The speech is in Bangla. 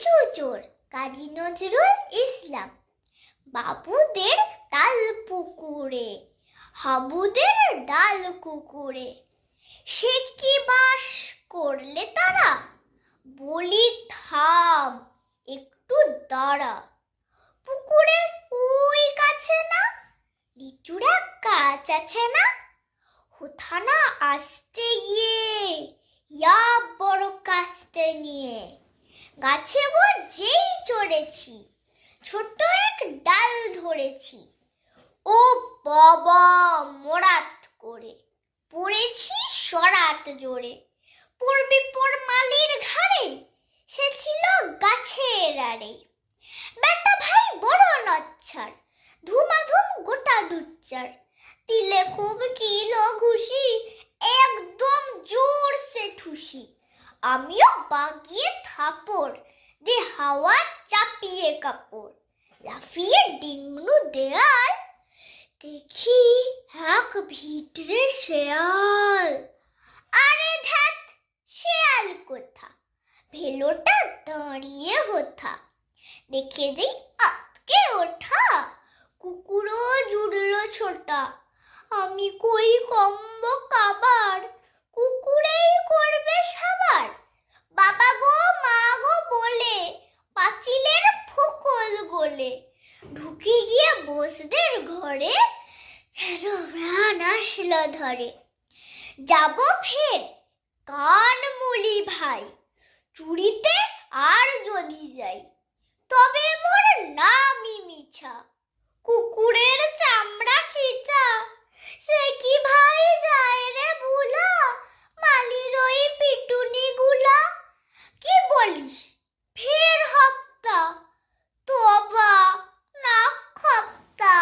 কিছু চোর কাজী নজরুল ইসলাম। বাবুদের তাল পুকুরে, হাবুদের ডাল কুকুরে, সে কি বাস করলে তারা? বলি থাম, একটু দাঁড়া। পুকুরের ওই কাছে না লিচুরা গাছ আছে না? হোথানা আসতে গিয়ে ইয়া বড় কাস্তে নিয়ে গাছে গো যেই চড়েছি, ছোট্ট এক ডাল ধরেছি। ও বাবা, মোরাত করে পড়েছি সরাত জোরে। পড়বি পর মালির ঘাড়ে, সে ছিল গাছের আড়ে। বেটা ভাই বড় নচ্ছার, ধুমাধুম গোটা দুচ্চার। তিলে খুব কিলো ঘুষি, একদম জোর সে ঠুসি। আমিও বাগিয়ে থাপড়, দে হাওয়া চাপিয়ে কাপড়। লাফিয়ে ডিংনু দেয়াল, দেখি এক ভিতরে শেয়াল। আরে ধ্যাত, শেয়াল কোথা, ভেলোটা দাঁড়িয়ে হোথা। দেখে যেই আটকে ওঠা, কুকুরও জুড়লো ছোটা। আমি কই কম্ব কাবার, কুকুরেই করবে সাবার। বাবা গো মা গো বলে পাঁচিলের ফোকল গোলে ঢুকে গিয়ে বসদের ঘরে, যেন প্রাণ আসলো ধরে। যাব ফের কান মুলি ভাই, চুরিতে আর যদি যাই, তবে মোর নামই মিছা, কুকুরের চামড়া খিচা। সে কি ভাই যায় রে ভুলা, মালির ওই পিটুনি গুলা। কি বলিস ফের হপ্তা, তোবা না খপ্তা।